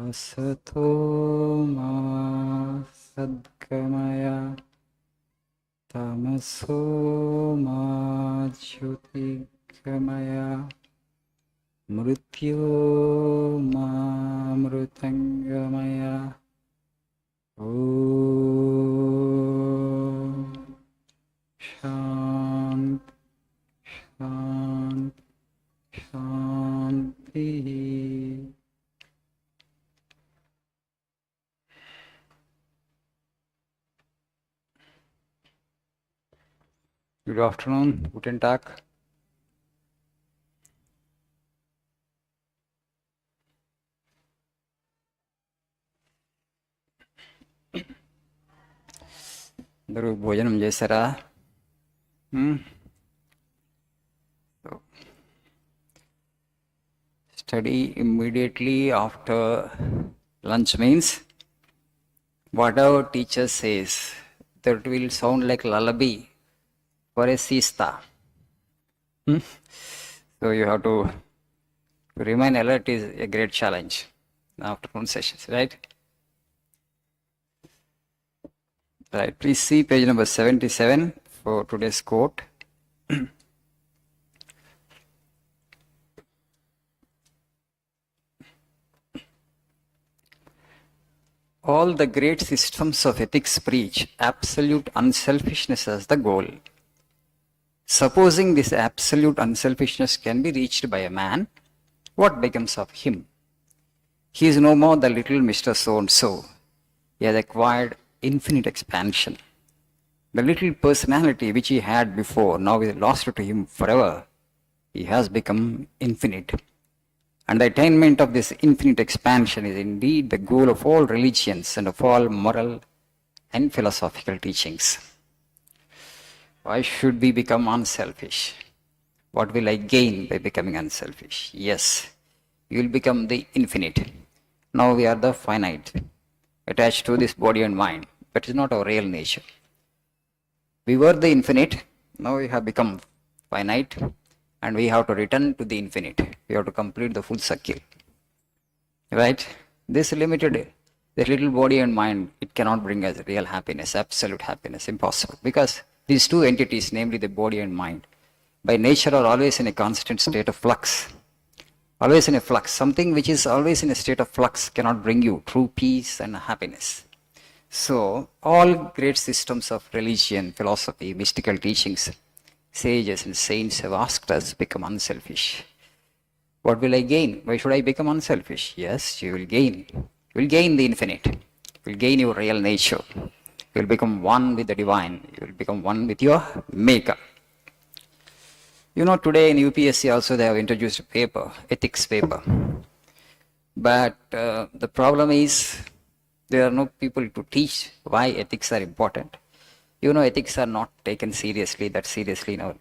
Asato ma sadgamaya tamaso ma jyotirgamaya mrityo ma mrutangamaya. Om Shanti Shanti Shanti. Good afternoon, guten Tag. అందరూ భోజనం చేశారా? Study immediately after lunch means whatever teacher says, that will sound like lullaby for a siesta. So you have to remain alert is a great challenge in afternoon sessions, right? Right, please see page number 77 for today's quote. All the great systems of ethics preach absolute unselfishness as the goal. Supposing this absolute unselfishness can be reached by a man, what becomes of him? He is no more the little Mr. So-and-so. He has acquired infinite expansion. The little personality which he had before now is lost to him forever. He has become infinite. And the attainment of this infinite expansion is indeed the goal of all religions and of all moral and philosophical teachings. Why should we become unselfish? What will I gain by becoming unselfish? Yes, you will become the infinite. Now we are the finite, attached to this body and mind. That is not our real nature. We were the infinite, now we have become finite, and we have to return to the infinite. We have to complete the full circle. Right? This little body and mind, it cannot bring us real happiness, absolute happiness, impossible. Because these two entities, namely the body and mind, by nature are always in a constant state of flux. Always in a flux. Something which is always in a state of flux cannot bring you true peace and happiness. So, all great systems of religion, philosophy, mystical teachings, sages and saints have asked us to become unselfish. What will I gain? Why should I become unselfish? Yes, you will gain. You will gain the infinite. You will gain your real nature. You will become one with the divine. You will become one with your maker. You know, today in UPSC also they have introduced a paper, ethics paper. But the problem is there are no people to teach why ethics are important. You know, ethics are not taken that seriously in our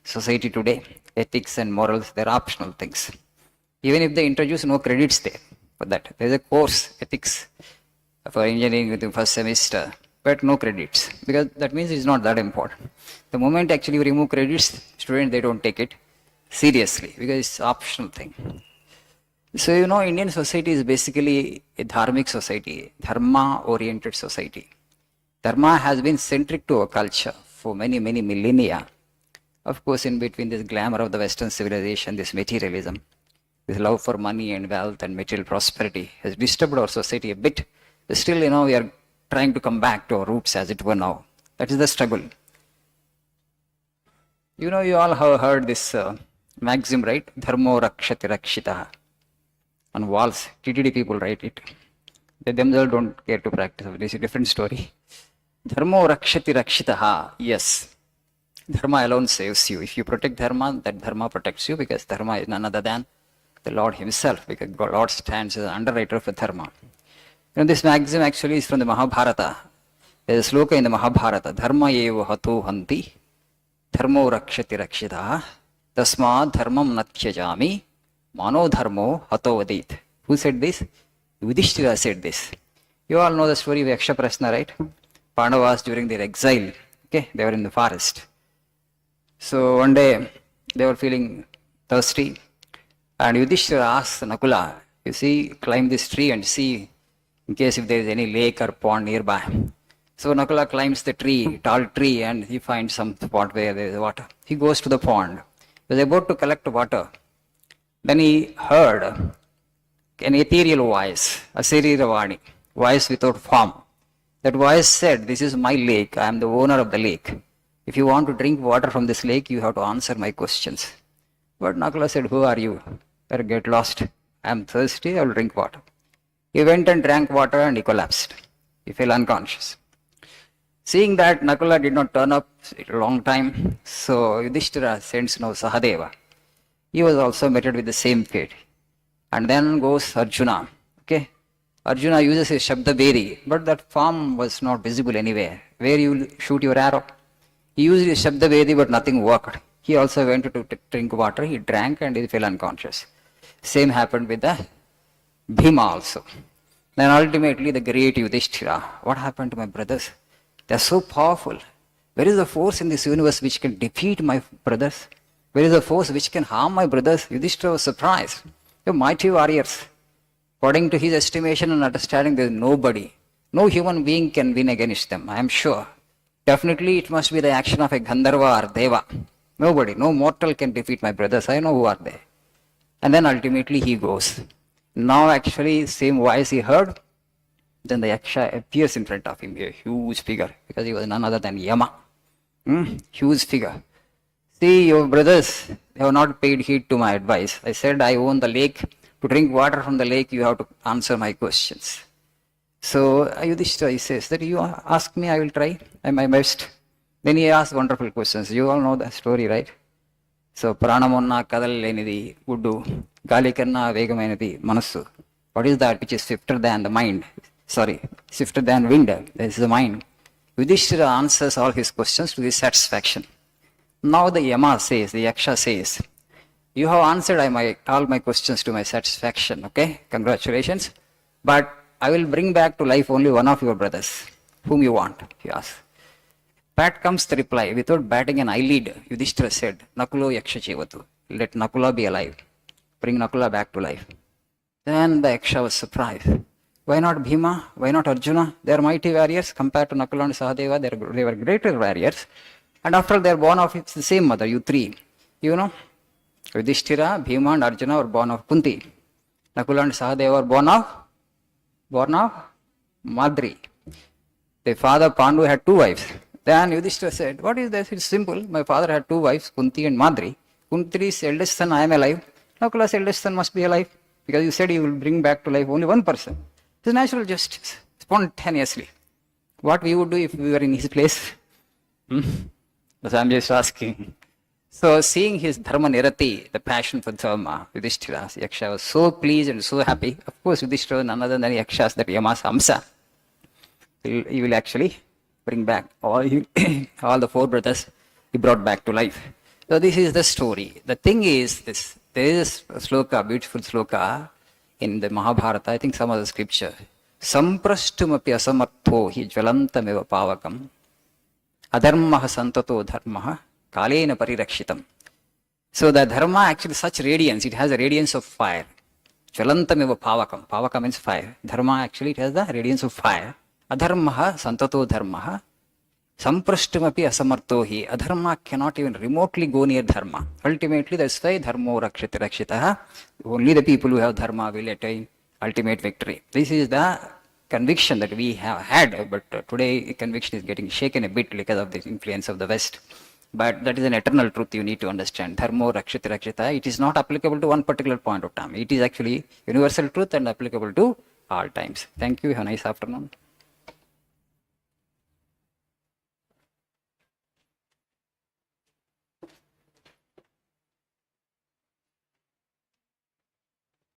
society today. Ethics and morals, they're optional things. Even if they introduce, no credits there for that. There's a course, ethics, for engineering with the first semester, but no credits, because that means it's not that important. The moment actually you remove credits, students, they don't take it seriously, because it's optional thing. So, you know, Indian society is basically a dharmic society, dharma-oriented society. Dharma has been centric to our culture for many, many millennia. Of course, in between this glamour of the Western civilization, this materialism, this love for money and wealth and material prosperity has disturbed our society a bit. But still, you know, we are trying to come back to our roots as it were now. That is the struggle. You know, you all have heard this maxim, right? Dharmo rakshati rakshitaha. On walls, TTD people write it. They themselves don't care to practice. This is a different story. Dharmo rakshati rakshitaha. Yes. Dharma alone saves you. If you protect Dharma, that Dharma protects you, because Dharma is none other than the Lord himself, because Lord stands as an underwriter for Dharma. You know, this maxim actually is from the Mahabharata. There's a sloka in the Mahabharata. Dharma eva hato hanti, dharmo rakshati rakshitaha, tasmad dharmam natyajami, mano dharmo hato vadit. Who said this? Yudhishthira said this. You all know the story of Yakshaprasna, right? Pandavas during their exile. Okay, they were in the forest. So one day they were feeling thirsty, and Yudhishthira asked Nakula, You see, climb this tree and see in case if there is any lake or pond nearby. So Nakula climbs the tree, tall tree, and he finds some spot where there is water. He goes to the pond. He was about to collect water. Then he heard an ethereal voice, a Sariravani, voice without form. That voice said, "This is my lake, I am the owner of the lake. If you want to drink water from this lake, you have to answer my questions." But Nakula said, "Who are you? Better get lost. I am thirsty, I will drink water." He went and drank water and he collapsed. He fell unconscious. Seeing that Nakula did not turn up a long time, so Yudhishthira sends now Sahadeva. He was also meted with the same fate. And then goes Arjuna. Okay, Arjuna uses his Shabdabedi, but that form was not visible anywhere. Where you will shoot your arrow? He used his Shabdabedi, but nothing worked. He also went to drink water. He drank and he fell unconscious. Same happened with the Bhima also. Then ultimately the great Yudhishthira. What happened to my brothers? They are so powerful. Where is the force in this universe which can defeat my brothers? Where is the force which can harm my brothers? Yudhishthira was surprised. They are mighty warriors. According to his estimation and understanding, there is nobody. No human being can win against them, I am sure. Definitely it must be the action of a Gandharva or Deva. Nobody, no mortal can defeat my brothers. I know who are they. And then ultimately he goes. Now actually same voice he heard. Then the Yaksha appears in front of him, a huge figure, because he was none other than Yama. Huge figure. See, your brothers, they have not paid heed to my advice. I said I own the lake. To drink water from the lake, you have to answer my questions. So Yudhishthira, he says that you ask me, I will try my best. Then he asks wonderful questions. You all know the story, right? So Pranamonna Kadalenidi Guddu Galikarna Vegamainati Manasu. What is that which is swifter than the mind? Swifter than wind. That is the mind. Yudhishthira answers all his questions to his satisfaction. Now the Yama says, the Yaksha says, you have answered all my questions to my satisfaction, okay? Congratulations. But I will bring back to life only one of your brothers. Whom you want? He asks. Back comes the reply. Without batting an eyelid, Yudhishthira said, Nakulo Yaksha Chevatu. Let Nakula be alive. Bring Nakula back to life. Then the Yaksha was surprised. Why not Bhima? Why not Arjuna? They are mighty warriors. Compared to Nakula and Sahadeva, they were greater warriors. And after all, they are born of the same mother, you three. You know, Yudhishthira, Bhima and Arjuna were born of Kunti. Nakula and Sahadeva were born of Madri. Their father Pandu had two wives. Then Yudhishthira said, what is this? It's simple. My father had two wives, Kunti and Madri. Kunti's eldest son, I am alive. Nakula's eldest son must be alive. Because you said you will bring back to life only one person. It's natural justice, spontaneously. What we would do if we were in his place? But I'm just asking. So seeing his Dharma Nirati, the passion for Dharma, Yudhishthira, Yaksha was so pleased and so happy. Of course, Yudhishthira, none other than Yakshas, that Yama's Hamsa. He will actually bring back all the four brothers he brought back to life. So this is the story. The thing is this, there is a sloka, beautiful sloka in the Mahabharata, I think some other scripture. Samprastumapi asamartho hi jvalantameva pavakam adharmaha santato dharmaha kalena parirakshitam. So the dharma actually such radiance, it has a radiance of fire. Jvalantameva pavakam. Pavakam means fire. Dharma actually it has the radiance of fire. Adharmaha santato dharmaha samprashtumapi asamartohi. Adharma cannot even remotely go near dharma. Ultimately, that's why dharmo rakshita rakshitaha. Only the people who have dharma will attain ultimate victory. This is the conviction that we have had, but today conviction is getting shaken a bit because of the influence of the West. But that is an eternal truth you need to understand. Dharmo rakshita rakshita. It is not applicable to one particular point of time. It is actually universal truth and applicable to all times. Thank you. Have a nice afternoon.